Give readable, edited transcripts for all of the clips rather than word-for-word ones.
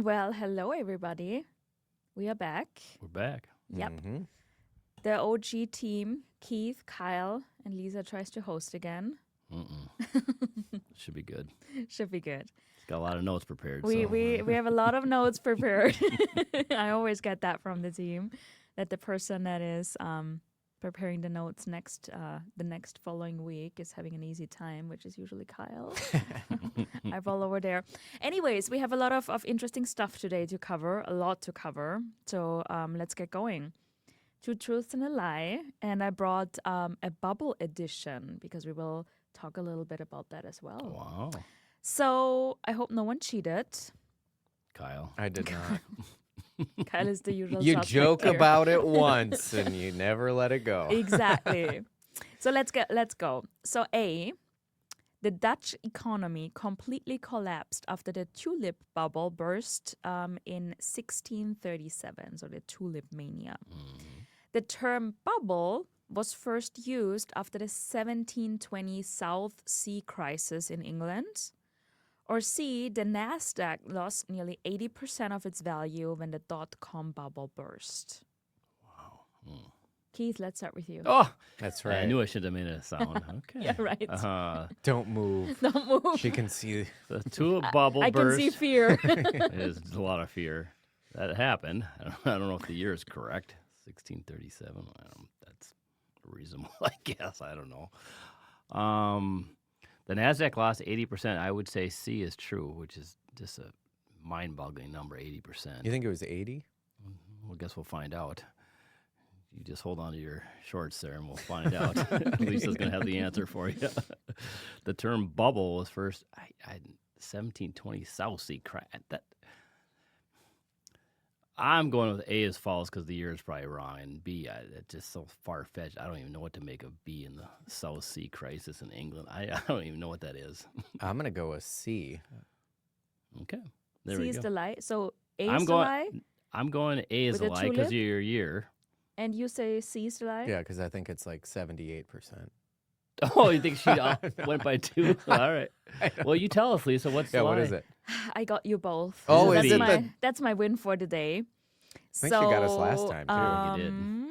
Well, hello, everybody. We are back. We're back. Yep. The OG team, Keith, Kyle, and Lisa tries to host again. Should be good. Should be good. It's got a lot of notes prepared. We have a lot of notes prepared. I always get that from the team, that the person that is preparing the notes the next following week is having an easy time, which is usually Kyle. I roll over there. Anyways, we have a lot of interesting stuff today to cover, a lot to cover. So let's get going. Two truths and a lie. And I brought a bubble edition because we will talk a little bit about that as well. Wow. So I hope no one cheated. Kyle. I did not. Kyle is the usual You suspect joke here. about it once and you never let it go. Exactly. So let's go. So A, the Dutch economy completely collapsed after the tulip bubble burst in 1637, so the tulip mania. The term bubble was first used after the 1720 South Sea crisis in England. Or C, the NASDAQ lost nearly 80% of its value when the dot-com bubble burst. Wow. Keith, let's start with you. Oh, That's right. I knew I should have made a sound. Okay. Yeah, right. Don't move. Don't move. She can see. The tulip bubble I burst. can see fear. There's a lot of fear. That happened. I don't know if the year is correct. 1637. That's reasonable, I guess. I don't know. The NASDAQ lost 80%. I would say C is true, which is just a mind-boggling number, 80%. You think it was 80? Well, I guess we'll find out. You just hold on to your shorts there, and we'll find out. Lisa's going to have the answer for you. The term bubble was first, 1720 South Sea crash. I'm going with A as false because the year is probably wrong, and B, it's just so far-fetched. I don't even know what to make of B in the South Sea crisis in England. I don't even know what that is. I'm going to go with C. Okay, there C we is go. the lie. So A I'm is the lie, I'm going A as With a the lie because tulip? of your year. and you say C is the lie? Yeah, because I think it's like 78%. Oh, you think she went by 2? All right. Well, you tell us, Lisa. What's Yeah, the what lie? is it? I got you both. Oh, So is that's it my the- that's my win for the day. I think she got us last time, too. You did. You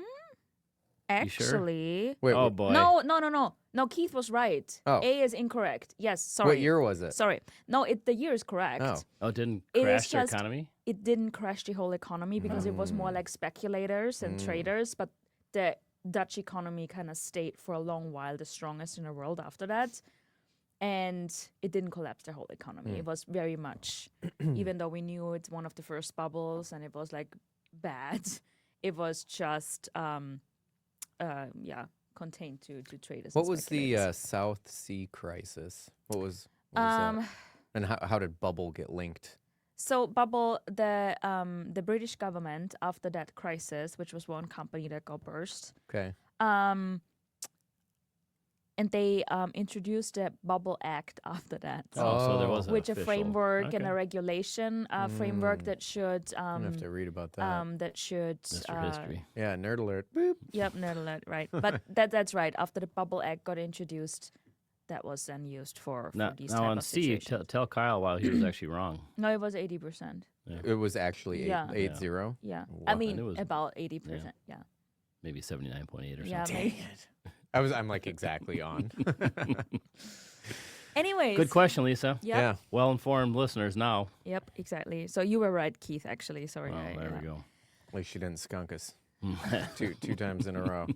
sure? Actually, Wait, Oh, boy. no. Keith was right. Oh. A is incorrect. Yes, sorry. what year was it? Sorry. No, the year is correct. Oh. Oh, it didn't It is crash the just- economy? It didn't crash the whole economy because it was more like speculators and traders, but the Dutch economy kind of stayed for a long while the strongest in the world after that. And it didn't collapse the whole economy. It was very much, even though we knew it's one of the first bubbles and it was like bad, it was just, contained to traders. What and was the speculators. South Sea crisis? What was that? And how did bubble get linked? So bubble, the British government after that crisis, which was one company that got burst, Okay. and they introduced the Bubble Act after that, Oh, so there was an which a official- framework and okay. a regulation framework that should I'm going to have to read about that. Mr. History. Yeah, nerd alert. Boop. Yep, nerd alert, right? But that's right. After the Bubble Act got introduced, that was then used for these Now type on of C, situations. tell Kyle why he was actually wrong. No, it was 80%. It was actually Yeah. 8-0. Yeah, Wow. I I mean knew it was- about 80%. Yeah, Maybe 79.8 or yeah. something. Maybe. I'm like exactly on. Anyways, Good question, Lisa. Yep. Yeah. Well-informed listeners now. Yep, exactly. So you were right, Keith. Actually, sorry. Oh, I- there yeah. we go. At least she didn't skunk us two times in a row.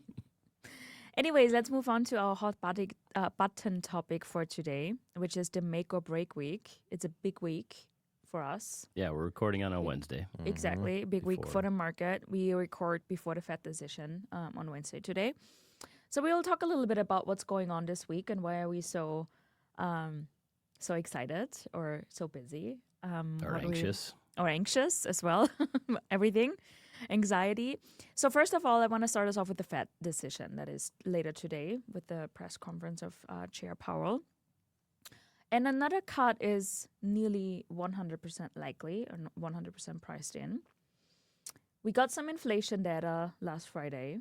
Anyways, let's move on to our hot button topic for today, which is the make or break week. It's a big week for us. Yeah, we're recording on a Wednesday. Exactly. Big week Before. for the market. We record before the Fed decision on Wednesday today. So we will talk a little bit about what's going on this week and why are we so excited or so busy. Or anxious. Or anxious as well. Everything. Anxiety. So first of all, I want to start us off with the Fed decision that is later today with the press conference of Chair Powell. And another cut is nearly 100% likely or 100% priced in. We got some inflation data last Friday,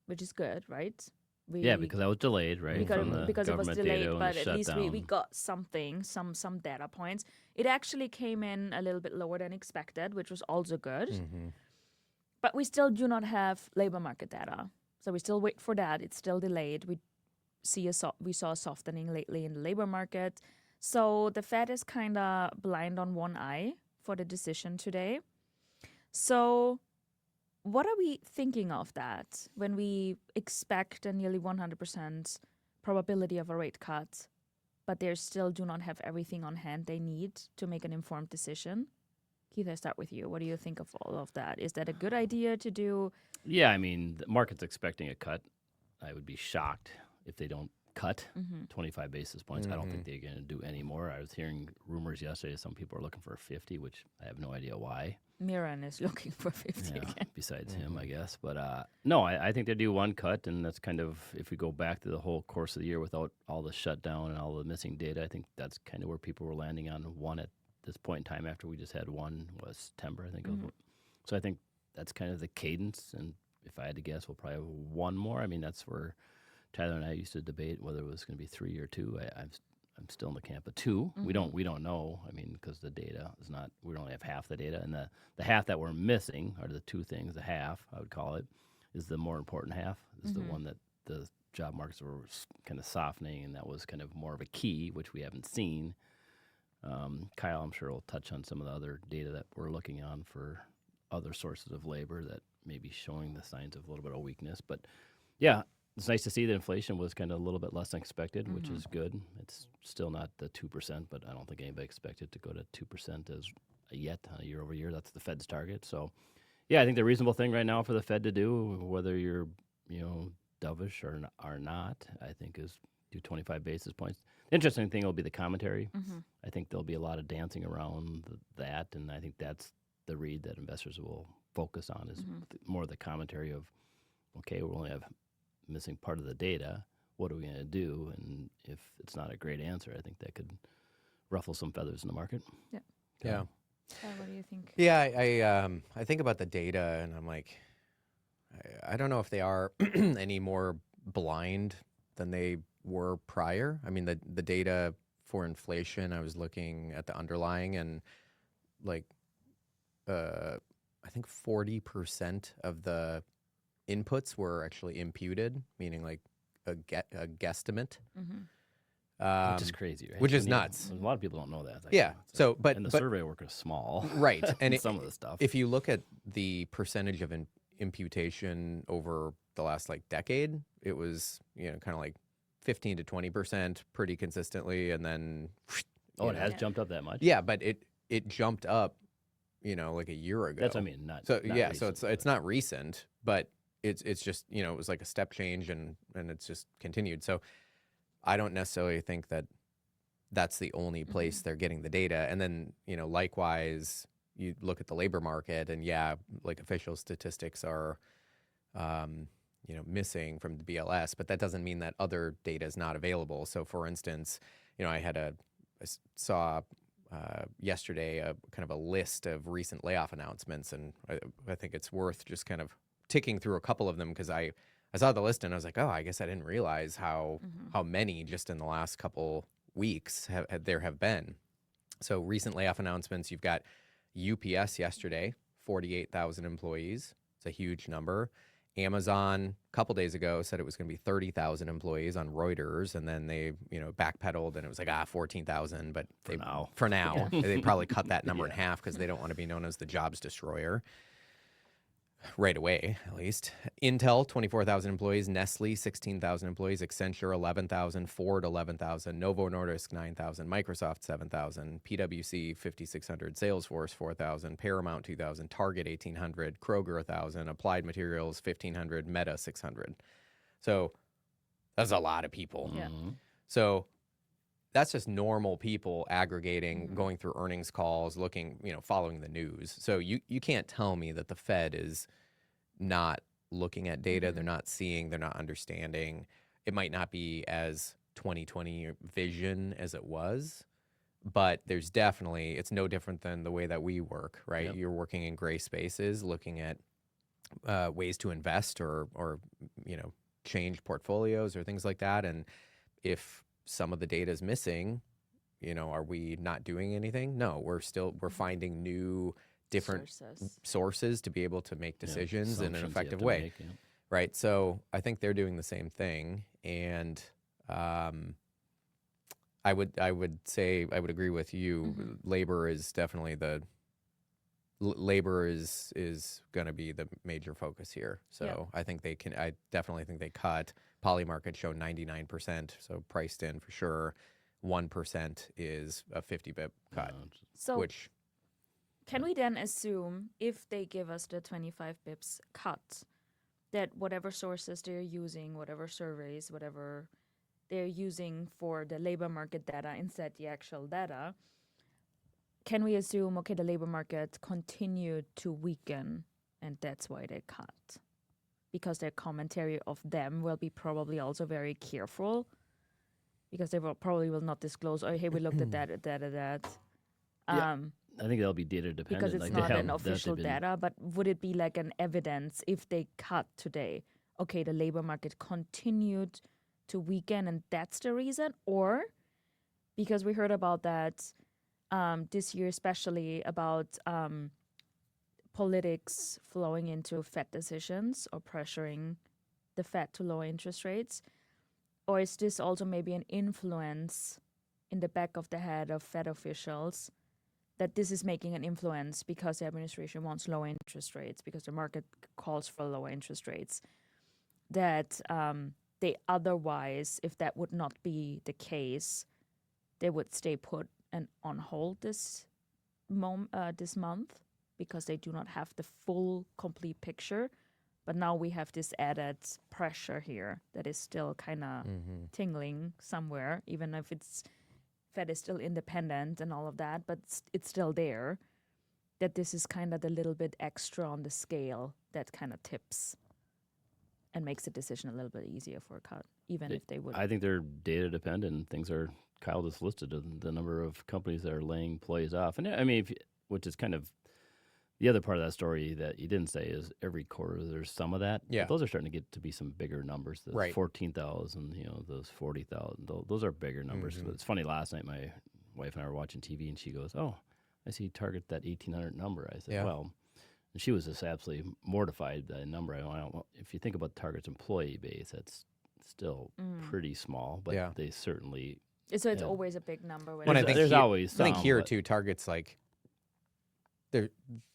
which is good, right? Yeah, because that was delayed, right? because, from the because it was government delayed, data and but the at least we shutdown. got something, some data points. It actually came in a little bit lower than expected, which was also good. Mm-hmm. But we still do not have labor market data, so we still wait for that. It's still delayed. We saw a softening lately in the labor market, so the Fed is kind of blind on one eye for the decision today. So what are we thinking of that when we expect a nearly 100% probability of a rate cut, but they still do not have everything on hand they need to make an informed decision? Keith, I start with you. What do you think of all of that? Is that a good idea to do? Yeah, I mean, the market's expecting a cut. I would be shocked if they don't cut 25 basis points. I don't think they're going to do any more. I was hearing rumors yesterday some people are looking for 50, which I have no idea why. Miran is looking for 50 Yeah, again. besides him, I guess. But no, I think they do one cut, and that's kind of, if we go back to the whole course of the year without all the shutdown and all the missing data, I think that's kind of where people were landing on one at this point in time after we just had one, was September, I think. So I think that's kind of the cadence, and if I had to guess, we'll probably have one more. I mean, that's where Tyler and I used to debate whether it was going to be 3 or 2. I'm still in the camp of 2. We don't know. I mean, because the data is not. We only have half the data, and the half that we're missing are the 2 things. The half, I would call it, is the more important half. Is the one that the job markets were kind of softening, and that was kind of more of a key, which we haven't seen. Kyle, I'm sure, will touch on some of the other data that we're looking on for other sources of labor that may be showing the signs of a little bit of weakness. But yeah, it's nice to see that inflation was kind of a little bit less than expected, which is good. It's still not the 2%, but I don't think anybody expected to go to 2% as yet on a year over year. That's the Fed's target. So yeah, I think the reasonable thing right now for the Fed to do, whether you're, dovish or not, I think is do 25 basis points. The interesting thing will be the commentary. I think there'll be a lot of dancing around that, and I think that's the read that investors will focus on is more the commentary of, okay, we only have missing part of the data. What are we going to do? And if it's not a great answer, I think that could ruffle some feathers in the market. Yeah. Yeah. What do you think? Yeah, I think about the data, and I'm like, I don't know if they are any more blind than they were prior. I mean, the data for inflation, I was looking at the underlying, and like, I think 40% of the inputs were actually imputed, meaning like a guesstimate. Which is crazy, right? Which is nuts. A lot of people don't know that. Yeah. So, but and the but, survey work is small, right? And some of the stuff. If you look at the percentage of imputation over the last like decade, it was kind of like 15 to 20% pretty consistently, and then it has jumped up that much. Yeah, but it jumped up, like a year ago. That's what I mean. Not yeah. Recent, so it's not recent, but it's just it was like a step change, and it's just continued. So I don't necessarily think that that's the only place they're getting the data. And then likewise, you look at the labor market, and like official statistics are missing from the BLS, but that doesn't mean that other data is not available. So for instance, I saw yesterday a kind of a list of recent layoff announcements, and I think it's worth just kind of ticking through a couple of them, because I saw the list and I was like, oh, I guess I didn't realize how many just in the last couple weeks there have been. So recent layoff announcements, you've got UPS yesterday, 48,000 employees. It's a huge number. Amazon a couple days ago said it was going to be 30,000 employees on Reuters, and then they backpedaled and it was like 14,000. But for now, they probably cut that number in half because they don't want to be known as the jobs destroyer. Right away, at least. Intel, 24,000 employees. Nestle, 16,000 employees. Accenture, 11,000. Ford, 11,000. Novo Nordisk, 9,000. Microsoft, 7,000. PwC, 5,600. Salesforce, 4,000. Paramount, 2,000. Target, 1,800. Kroger, 1,000. Applied Materials, 1,500. Meta, 600. So that's a lot of people. Yeah. So that's just normal people aggregating, going through earnings calls, looking, following the news. So you can't tell me that the Fed is not looking at data. They're not seeing, they're not understanding. It might not be as 2020 vision as it was, but there's definitely, it's no different than the way that we work, right? Yep. You're working in gray spaces, looking at ways to invest or change portfolios or things like that. And if some of the data is missing, are we not doing anything? No, we're finding new different sources to be able to make decisions in an effective way. Right. So I think they're doing the same thing. And I would say I would agree with you. Labor is definitely labor is going to be the major focus here. So I definitely think they cut. Polymarket showed 99%, so priced in for sure. 1% is a 50 bip cut. Can we then assume if they give us the 25 bips cut, that whatever sources they're using, whatever surveys, whatever they're using for the labor market data instead the actual data, can we assume, okay, the labor market continued to weaken and that's why they cut? Because their commentary of them will be probably also very careful because they probably will not disclose, oh, hey, we looked at that. I think that'll be data dependent. Because it's not an official data, but would it be like an evidence if they cut today? Okay, the labor market continued to weaken and that's the reason? Or because we heard about that this year, especially about politics flowing into Fed decisions or pressuring the Fed to lower interest rates? Or is this also maybe an influence in the back of the head of Fed officials that this is making an influence because the administration wants lower interest rates, because the market calls for lower interest rates, that they otherwise, if that would not be the case, they would stay put and on hold this month because they do not have the full, complete picture. But now we have this added pressure here that is still kind of tingling somewhere, even if Fed is still independent and all of that, but it's still there, that this is kind of the little bit extra on the scale that kind of tips and makes the decision a little bit easier for a cut, even if they would. I think they're data dependent. Things are, Kyle just listed the number of companies that are laying plays off. And I mean, which is kind of the other part of that story that you didn't say is every quarter there's some of that. Yeah. But those are starting to get to be some bigger numbers. Those right. 14,000, those 40,000. Those are bigger numbers. It's funny, last night my wife and I were watching TV and she goes, "Oh, I see Target that 1,800 number." I said, "Well," and she was just absolutely mortified by the number. I went, "Well, if you think about Target's employee base, that's still pretty small, but they certainly." So it's always a big number. When there's always some. I think here too, Target's like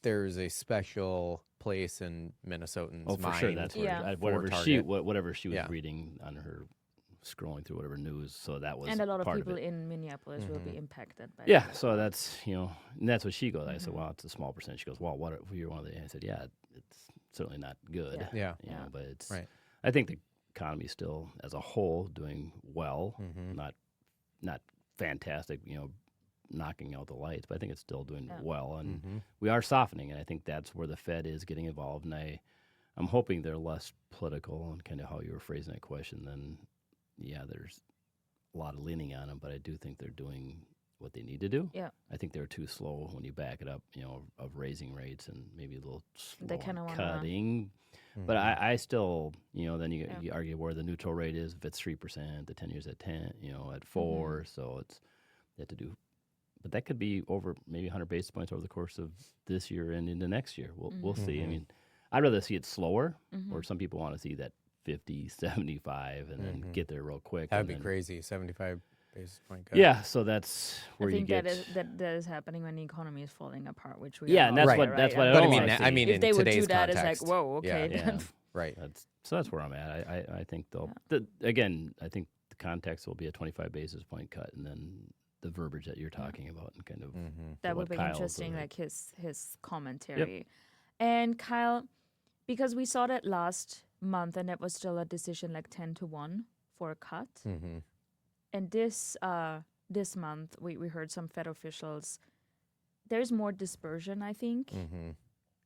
there's a special place in Minnesotans' mind. Oh, for sure. That's whatever she was reading on her scrolling through whatever news. So that was and a lot of part people of it. in Minneapolis will be impacted by that. So that's and that's what she goes. I said, well, it's a small percentage. She goes, well, what if you're one of the? I said, yeah, it's certainly not good. Yeah. But it's. Right. I think the economy is still as a whole doing well. Not fantastic. Knocking out the lights, but I think it's still doing well, and we are softening, and I think that's where the Fed is getting involved, and I'm hoping they're less political and kind of how you were phrasing that question. Then, there's a lot of leaning on them, but I do think they're doing what they need to do. Yeah, I think they're too slow when you back it up, of raising rates and maybe a little slow they kind of cutting. But I still, then you argue where the neutral rate is. If it's 3%, the 10 years at 10, at 4, so it's you have to do. But that could be over maybe 100 basis points over the course of this year and into next year. We'll see. I mean, I'd rather see it slower, or some people want to see that 50, 75, and then get there real quick. That'd be crazy, 75 basis point cut. Yeah, so that's where I you think get. that is happening when the economy is falling apart, which we and that's right, what right? that's what I But don't I want to see. mean, if in they would today's do that, context, it's like, whoa, okay, Yeah. right. So that's where I'm at. I think they'll. Again, I think the context will be a 25 basis point cut, and then the verbiage that you're talking about, and kind of that would be interesting, like his commentary. And Kyle, because we saw that last month, and it was still a decision like 10-1 for a cut. And this month, we heard some Fed officials. There's more dispersion, I think,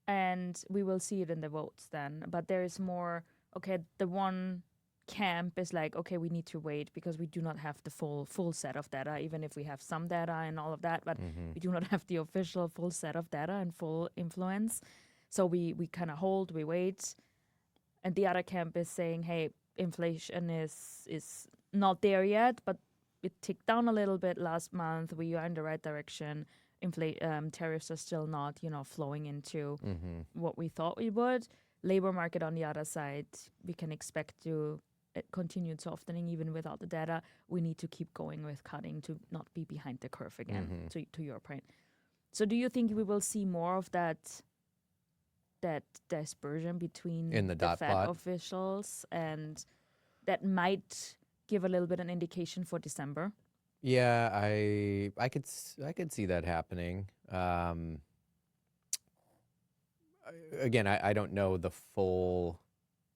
and we will see it in the votes then. But there is more. Okay, the one camp is like, okay, we need to wait because we do not have the full set of data, even if we have some data and all of that, but we do not have the official full set of data and full influence. So we kind of hold, we wait. And the other camp is saying, hey, inflation is not there yet, but it ticked down a little bit last month. We are in the right direction. Tariffs are still not, flowing into what we thought we would. Labor market on the other side, we can expect to continued softening even without the data. We need to keep going with cutting to not be behind the curve again, to your point. So do you think we will see more of that dispersion between In the dot Fed plot? officials, and that might give a little bit an indication for December? Yeah, I could see that happening. Again, I don't know the full,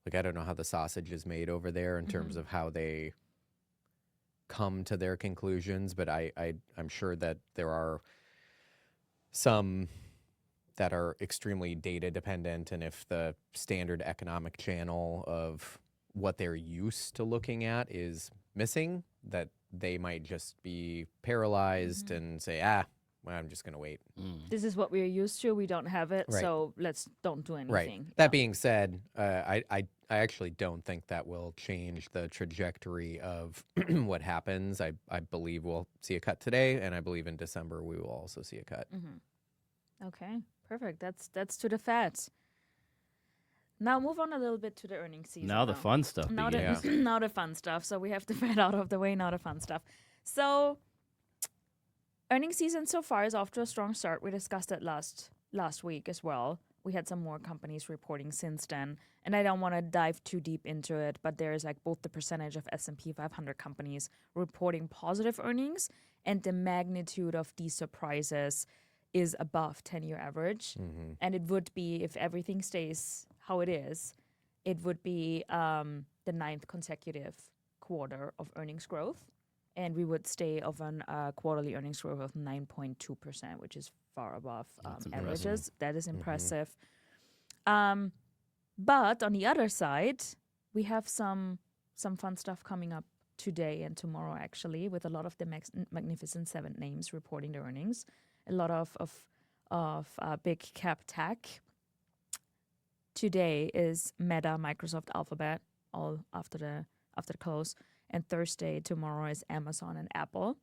like, I don't know how the sausage is made over there in terms of how they come to their conclusions, but I'm sure that there are some that are extremely data dependent, and if the standard economic channel of what they're used to looking at is missing, that they might just be paralyzed and say, well, I'm just going to wait. This is what we're used to. We don't have it, Right. so let's don't do anything. Right. That being said, I actually don't think that will change the trajectory of what happens. I believe we'll see a cut today, and I believe in December we will also see a cut. Okay, perfect. That's to the Fed. Now move on a little bit to the earnings season. Now the fun stuff Now begins. now the fun stuff. So we have the Fed out of the way, now the fun stuff. So earnings season so far is off to a strong start. We discussed it last week as well. We had some more companies reporting since then, and I don't want to dive too deep into it, but there's like both the percentage of S&P 500 companies reporting positive earnings, and the magnitude of these surprises is above 10-year average. And it would be, if everything stays how it is, it would be the 9th consecutive quarter of earnings growth. And we would stay of an quarterly earnings growth of 9.2%, which is far above averages. That is impressive. But on the other side, we have some fun stuff coming up today and tomorrow, actually, with a lot of the Magnificent Seven names reporting their earnings. A lot of big cap tech. Today is Meta, Microsoft, Alphabet, all after the close. And Thursday, tomorrow, is Amazon and Apple,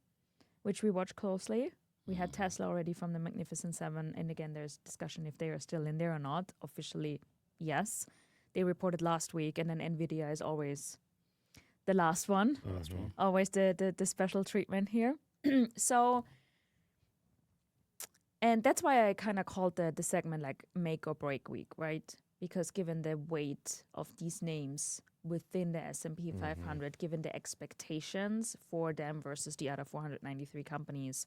which we watch closely. We had Tesla already from the Magnificent Seven. And again, there's discussion if they are still in there or not. Officially, yes. They reported last week. And then NVIDIA is always the last one. Always the special treatment here. And that's why I kind of called the segment like make or break week, right? Because given the weight of these names within the S&P 500, given the expectations for them versus the other 493 companies,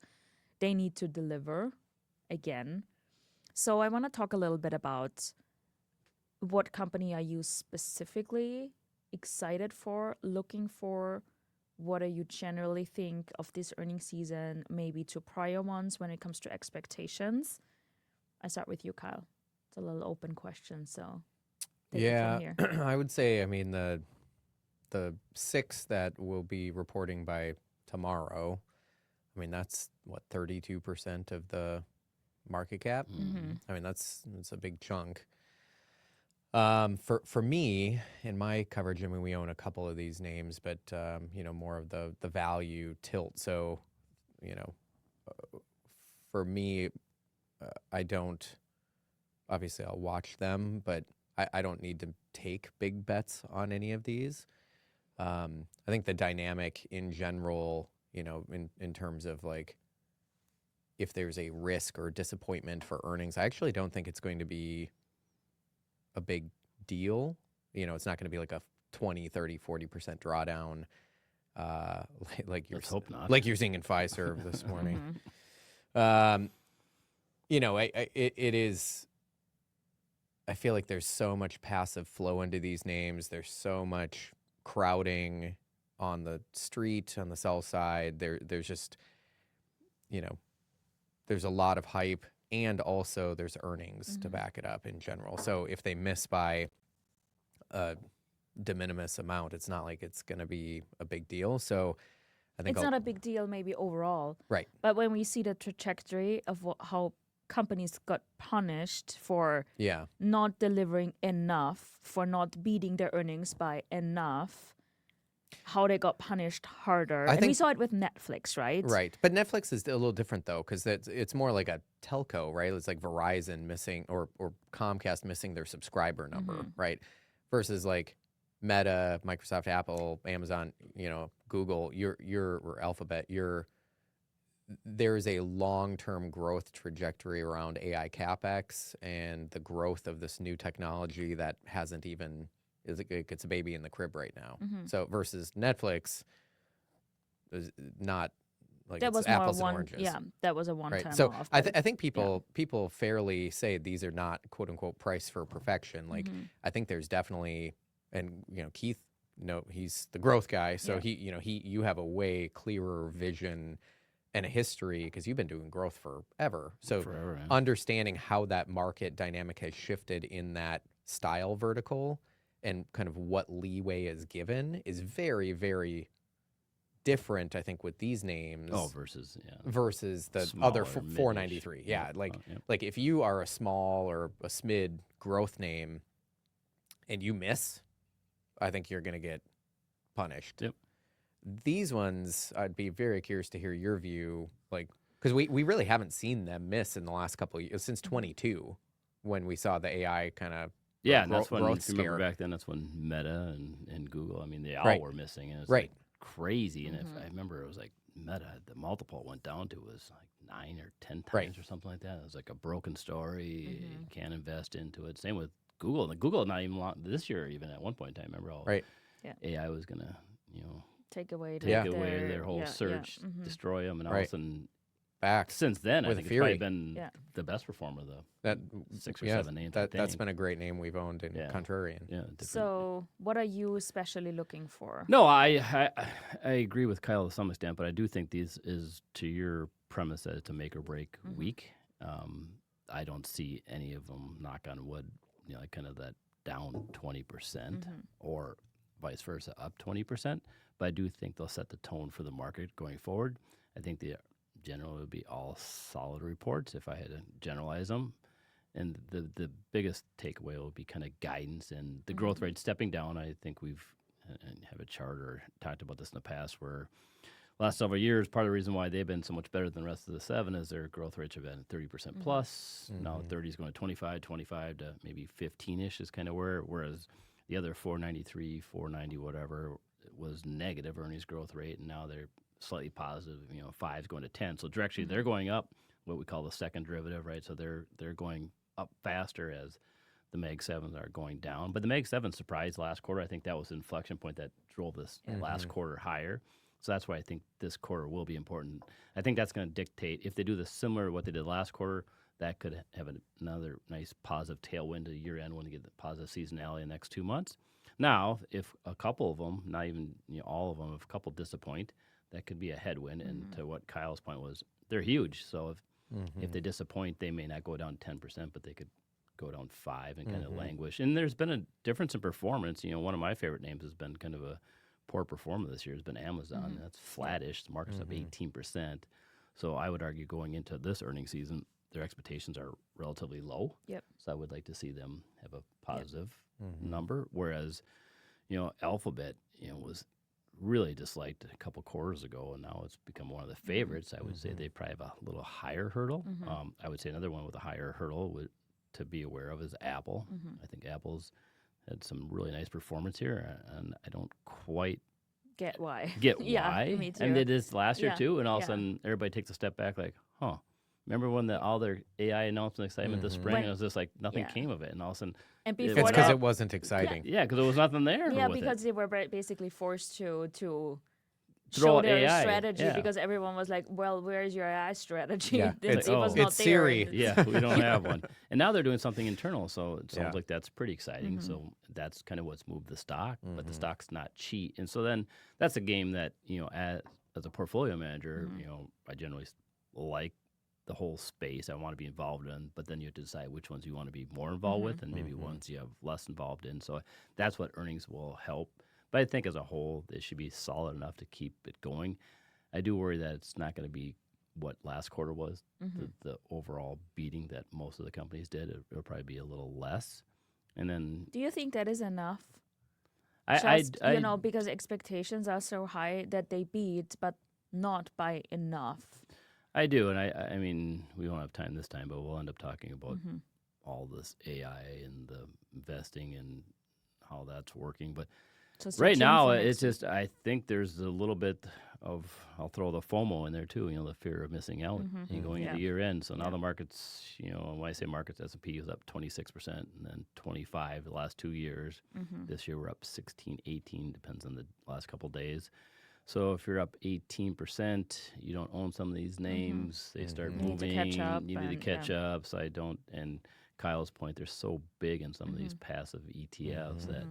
they need to deliver again. So I want to talk a little bit about what company are you specifically excited for, looking for. What do you generally think of this earnings season, maybe to prior ones when it comes to expectations? I start with you, Kyle. It's a little open question, so take it from here. I would say, I mean, the 6 that will be reporting by tomorrow, I mean, that's, 32% of the market cap? I mean, that's a big chunk. For me, in my coverage, I mean, we own a couple of these names, but, more of the value tilt. So, for me, I don't, obviously I'll watch them, but I don't need to take big bets on any of these. I think the dynamic in general, in terms of like, if there's a risk or disappointment for earnings, I actually don't think it's going to be a big deal. It's not going to be like a 20, 30, 40% drawdown, Let's hope not. like you're seeing in Pfizer this morning. It is, I feel like there's so much passive flow into these names. There's so much crowding on the street, on the sell side. There's just, there's a lot of hype, and also there's earnings to back it up in general. So if they miss by a de minimis amount, it's not like it's going to be a big deal. So I think it's not a big deal maybe overall. Right. But when we see the trajectory of how companies got punished for Yeah. not delivering enough, for not beating their earnings by enough, how they got punished harder. I And we think- saw it with Netflix, right? Right. But Netflix is a little different, though, because it's more like a telco, right? It's like Verizon missing or Comcast missing their subscriber number, right? Versus like Meta, Microsoft, Apple, Amazon, Google, or Alphabet, there's a long-term growth trajectory around AI CapEx and the growth of this new technology that hasn't even, it's a baby in the crib right now. So versus Netflix is not like That it's was more apples and one, oranges. yeah, that was a one-time Right. So off. I but think people fairly say these are not quote unquote price for perfection. Like I think there's definitely, and Keith, he's the growth guy, so you have a way clearer vision and a history because you've been doing growth forever. So Forever, yeah. understanding how that market dynamic has shifted in that style vertical and kind of what leeway is given is very, very different, I think, with these names. Versus Versus the Smaller, other mid-ish. 493. Yeah, like if you are a small or a SMID growth name and you miss, I think you're going to get punished. Yep. These ones, I'd be very curious to hear your view, like, because we really haven't seen them miss in the last couple of years, since 22, when we saw the AI kind of and that's when, growth if you remember scare. back then, that's when Meta and Google, I mean, they all Right. were missing. And it's Right. like crazy. And if I remember, it was like Meta, the multiple it went down to was like 9 or 10 times Right. or something like that. It was like a broken story. You can't invest into it. Same with Google. And Google, not even long, this year, even at one point in time, remember how Right. AI was going to, take away take away their whole search, mhm. destroy them. And all Right. of a sudden, Back. since then, I With think fury. it's probably been Yeah. the best performer, though. That 6 or 7 names. I that's think. been a great name we've owned in Yeah. Contrarian. Yeah, different. So what are you especially looking for? No, I agree with Kyle to some extent, but I do think these is to your premise that it's a make or break week. I don't see any of them, knock on wood, like kind of that down 20% or vice versa, up 20%. But I do think they'll set the tone for the market going forward. I think the general would be all solid reports if I had to generalize them. And the biggest takeaway will be kind of guidance and the growth rate stepping down. I think we've have a chart or talked about this in the past where last several years, part of the reason why they've been so much better than the rest of the 7 is their growth rates have been 30% plus. Now 30 is going to 25 to maybe 15-ish is kind of whereas the other 493, 490, whatever, was negative earnings growth rate, and now they're slightly positive. 5 is going to 10, so directionally they're going up. What we call the second derivative, right? So they're going up faster as the Mag 7s are going down. But the Mag 7 surprised last quarter. I think that was the inflection point that drove this last quarter higher. So that's why I think this quarter will be important. I think that's going to dictate if they do the similar to what they did last quarter. That could have another nice positive tailwind to year end when they get the positive seasonality in the next 2 months. Now, if a couple of them, not even all of them, if a couple disappoint, that could be a headwind. And to what Kyle's point was, they're huge. So if they disappoint, they may not go down 10%, but they could go down 5 and kind of languish. And there's been a difference in performance. One of my favorite names has been kind of a poor performer this year has been Amazon. That's flattish. The market's up 18%. So I would argue going into this earnings season, their expectations are relatively low. Yep. So I would like to see them have a positive number. Whereas, Alphabet, was really disliked a couple quarters ago, and now it's become one of the favorites. I would say they probably have a little higher hurdle. I would say another one with a higher hurdle to be aware of is Apple. I think Apple's had some really nice performance here, and I don't quite Get why. why. Me too. And they did this last year Yeah, too, and all of a yeah. sudden everybody takes a step back like, remember when all their AI announcement excitement this spring, When- and it was just like nothing yeah. came of it, and all of a sudden, And It's before It's because that, it wasn't exciting. because there was nothing there. yeah, with because it. they were basically forced to Throw show out their AI, strategy yeah. because everyone was like, "Well, where's your AI strategy?" Yeah, it it's- was oh, not it's there. Siri. and Yeah, we don't have one. And now they're doing something internal, so it sounds Yeah. like that's pretty exciting. So that's kind of what's moved the stock, but the stock's not cheap. And so then that's a game that, as a portfolio manager, I generally like the whole space I want to be involved in, but then you have to decide which ones you want to be more involved with and maybe ones you have less involved in. So that's what earnings will help. But I think as a whole, they should be solid enough to keep it going. I do worry that it's not going to be what last quarter was, the overall beating that most of the companies did, it'll probably be a little less. And then Do you think that is enough? I Because expectations are so high that they beat, but not by enough. I do, and I mean, we won't have time this time, but we'll end up talking about all this AI and the investing and how that's working. But So stay right tuned now, for it's next just I think there's a little bit of, I'll throw the FOMO in there too. The fear of missing out and going into year end. So now the markets, when I say markets, S&P was up 26%, and then 25 the last 2 years. This year we're up 16, 18, depends on the last couple of days. So if you're up 18%, you don't own some of these names. They start You need moving. to catch up You need to and, catch up. So I don't. And Kyle's point, they're so big in some of these passive ETFs that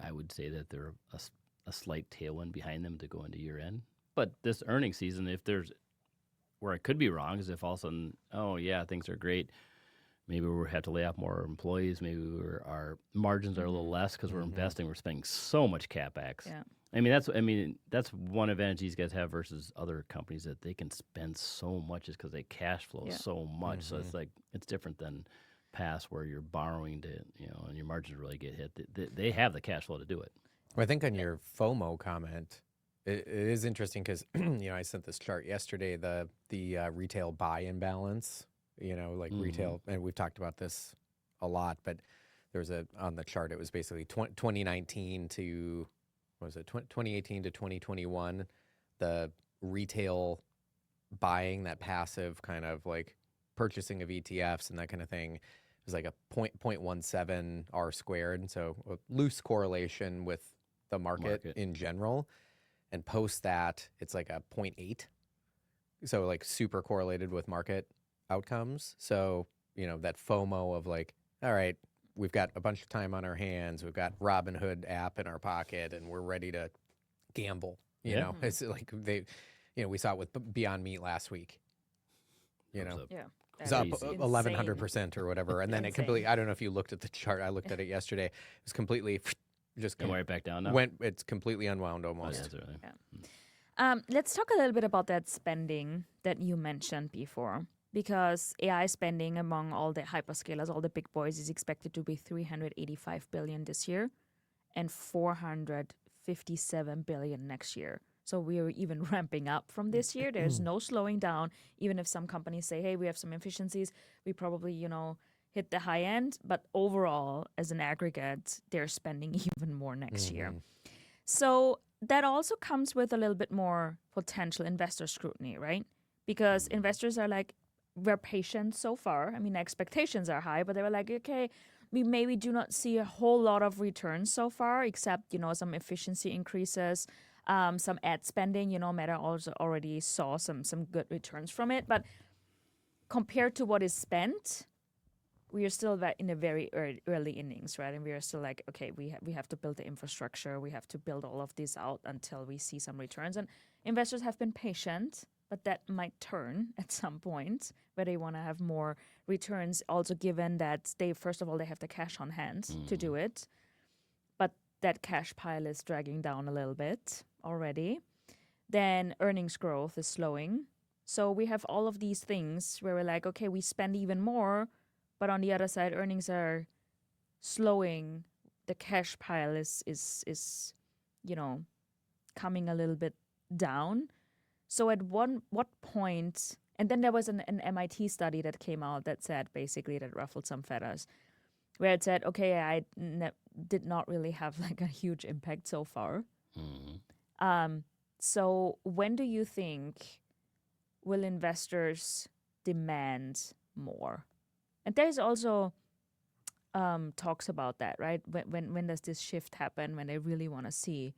I would say that they're a slight tailwind behind them to go into year end. But this earnings season, if there's where I could be wrong, is if all of a sudden, oh yeah, things are great. Maybe we have to lay off more employees. Maybe our margins are a little less because we're investing. We're spending so much capex. Yeah. I mean, that's one advantage these guys have versus other companies, that they can spend so much just because they cash flow so much. So it's like, it's different than past where you're borrowing to, and your margins really get hit. They have the cash flow to do it. Well, I think on your FOMO comment, it is interesting because I sent this chart yesterday, the retail buy imbalance, retail, and we've talked about this a lot, but there was on the chart, it was basically 2019 to, what was it, 2018 to 2021, the retail buying, that passive kind of like purchasing of ETFs and that kind of thing, was like a 0.17 R squared. And so a loose correlation with the market in general. And post that, it's like a 0.8. So like super correlated with market outcomes. So, that FOMO of like, all right, we've got a bunch of time on our hands. We've got Robinhood app in our pocket and we're ready to gamble. It's like we saw it with Beyond Meat last week. Yeah. It's up 1,100% or whatever. And then it completely, I don't know if you looked at the chart. I looked at it yesterday. It was completely just Going right back down now? It's completely unwound almost. Let's talk a little bit about that spending that you mentioned before, because AI spending among all the hyperscalers, all the big boys, is expected to be $385 billion this year and $457 billion next year. So we are even ramping up from this year. There's no slowing down. Even if some companies say, hey, we have some efficiencies, we probably, hit the high end. But overall, as an aggregate, they're spending even more next year. So that also comes with a little bit more potential investor scrutiny, right? Because investors are like, we're patient so far. I mean, expectations are high, but they were like, okay, we maybe do not see a whole lot of returns so far, except, some efficiency increases, some ad spending. Meta also already saw some good returns from it. But compared to what is spent, we are still in a very early innings, right? And we are still like, okay, we have to build the infrastructure. We have to build all of this out until we see some returns. And investors have been patient, but that might turn at some point where they want to have more returns, also given that they have the cash on hand to do it. But that cash pile is dragging down a little bit already. Then earnings growth is slowing. So we have all of these things where we're like, okay, we spend even more, but on the other side, earnings are slowing. The cash pile is coming a little bit down. So at what point, and then there was an MIT study that came out that said basically that ruffled some feathers, where it said, okay, I did not really have like a huge impact so far. So when do you think will investors demand more? And there's also talks about that, right? When does this shift happen, when they really want to see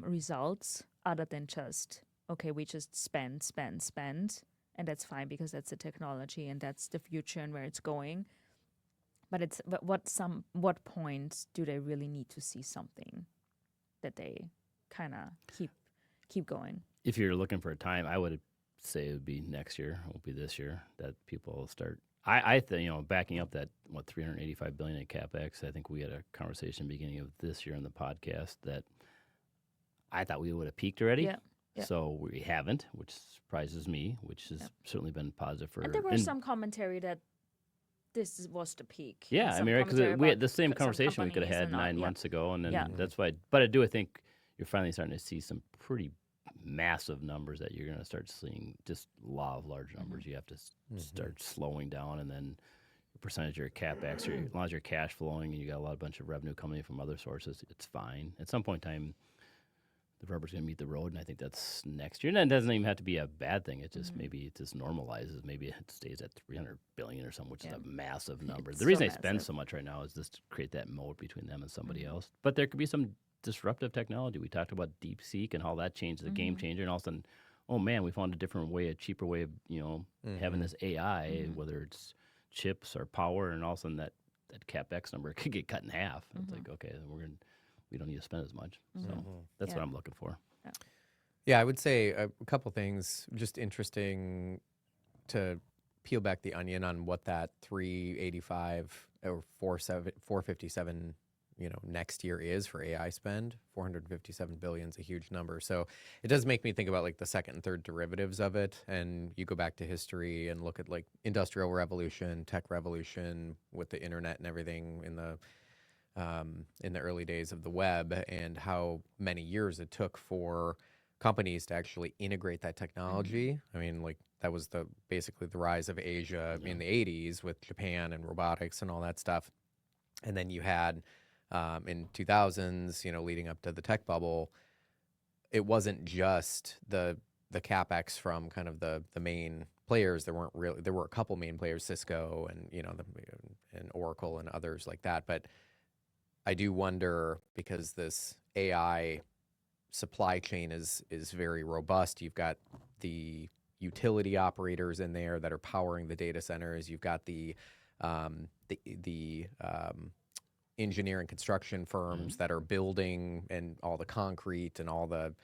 results other than just, okay, we just spend, and that's fine because that's the technology and that's the future and where it's going. But what point do they really need to see something that they kind of keep going? If you're looking for a time, I would say it would be next year. It won't be this year that people will start. I think, backing up that, $385 billion in CapEx, I think we had a conversation beginning of this year in the podcast that I thought we would have peaked already. Yeah. Yeah. So we haven't, which surprises me, which has certainly been positive for. And there was some commentary that this was the peak. Yeah, I Some mean, because commentary we had about the same some conversation we could have companies had and all, 9 months ago, and then Yeah. that's why. But I do think you're finally starting to see some pretty massive numbers that you're going to start seeing. Just law of large numbers. You have to start slowing down, and then your percentage of your capex, or as long as you're cash flowing, and you got a bunch of revenue coming in from other sources, it's fine. At some point in time, the rubber's going to meet the road, and I think that's next year. And it doesn't even have to be a bad thing. It just maybe it just normalizes. Maybe it stays at 300 billion or something, which is a massive number. It's The reason so they spend massive. so much right now is just to create that moat between them and somebody else. But there could be some disruptive technology. We talked about DeepSeek and how that changed the game changer, and all of a sudden, oh man, we found a different way, a cheaper way of having this AI, whether it's chips or power, and all of a sudden that capex number could get cut in half. It's like, okay, then we don't need to spend as much. So that's what I'm looking for. Yeah, I would say a couple things just interesting to peel back the onion on what that 385 or 457 next year is for AI spend. 457 billion is a huge number. So it does make me think about like the second and third derivatives of it. And you go back to history and look at like industrial revolution, tech revolution with the internet and everything in the early days of the web, and how many years it took for companies to actually integrate that technology. I mean, like that was basically the rise of Asia in the 80s with Japan and robotics and all that stuff. And then you had in 2000s, leading up to the tech bubble, it wasn't just the capex from kind of the main players. There were a couple main players, Cisco and and Oracle and others like that. But I do wonder, because this AI supply chain is very robust. You've got the utility operators in there that are powering the data centers. You've got the engineering construction firms that are building, and all the concrete and all the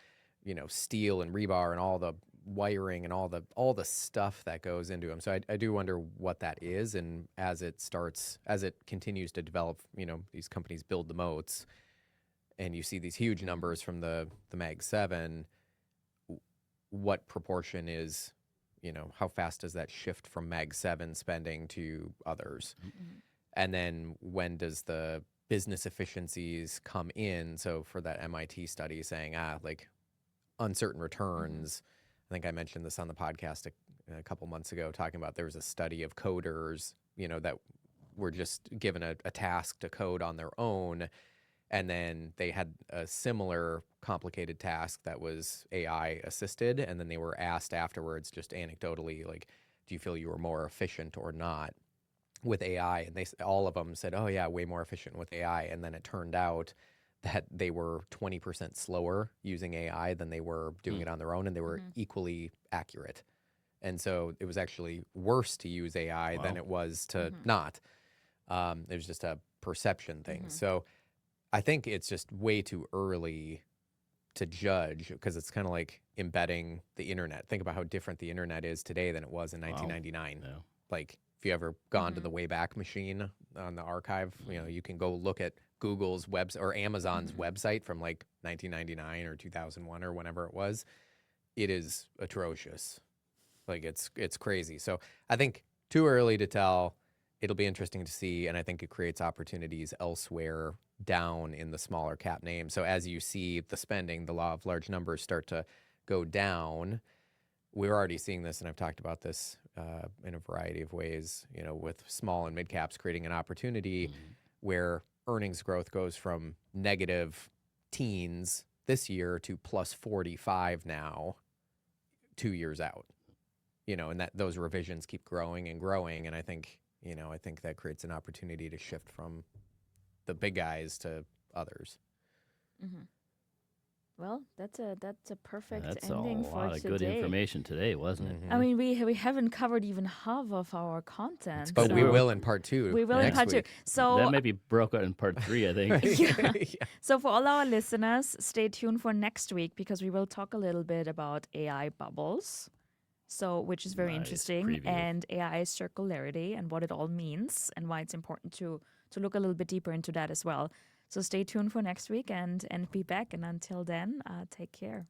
steel and rebar and all the wiring and all the stuff that goes into them. So I do wonder what that is, and as it continues to develop, these companies build the moats, and you see these huge numbers from the Mag 7, what proportion is, how fast does that shift from Mag 7 spending to others? And then when does the business efficiencies come in? So for that MIT study saying, like uncertain returns, I think I mentioned this on the podcast a couple months ago, talking about there was a study of coders, that were just given a task to code on their own. And then they had a similar complicated task that was AI assisted. And then they were asked afterwards, just anecdotally, like, do you feel you were more efficient or not with AI? And all of them said, oh yeah, way more efficient with AI. And then it turned out that they were 20% slower using AI than they were doing it on their own, and they were equally accurate. And so it was actually worse to use AI than it was to not. It was just a perception thing. So I think it's just way too early to judge, because it's kind of like embedding the internet. Think about how different the internet is today than it was in 1999. Yeah. Like, if you ever gone to the Wayback Machine on the archive, you can go look at Google's or Amazon's website from like 1999 or 2001 or whenever it was. It is atrocious. Like, it's crazy. So I think too early to tell. It'll be interesting to see, and I think it creates opportunities elsewhere down in the smaller cap names. So as you see the spending, the law of large numbers start to go down, we're already seeing this, and I've talked about this in a variety of ways, with small and mid caps creating an opportunity where earnings growth goes from negative teens this year to plus 45 now, 2 years out, and that those revisions keep growing and growing. And I think that creates an opportunity to shift from the big guys to others. Well, that's a perfect That's ending a for lot of today. good information today, wasn't it? I mean, we haven't covered even half of our content, But so we will in part 2. We will in next part 2. week. So That might be broke out in part 3, I think. yeah. So for all our listeners, stay tuned for next week, because we will talk a little bit about AI bubbles. So, which is very Nice interesting, preview. and AI circularity and what it all means, and why it's important to look a little bit deeper into that as well. So stay tuned for next week and be back. And until then, take care.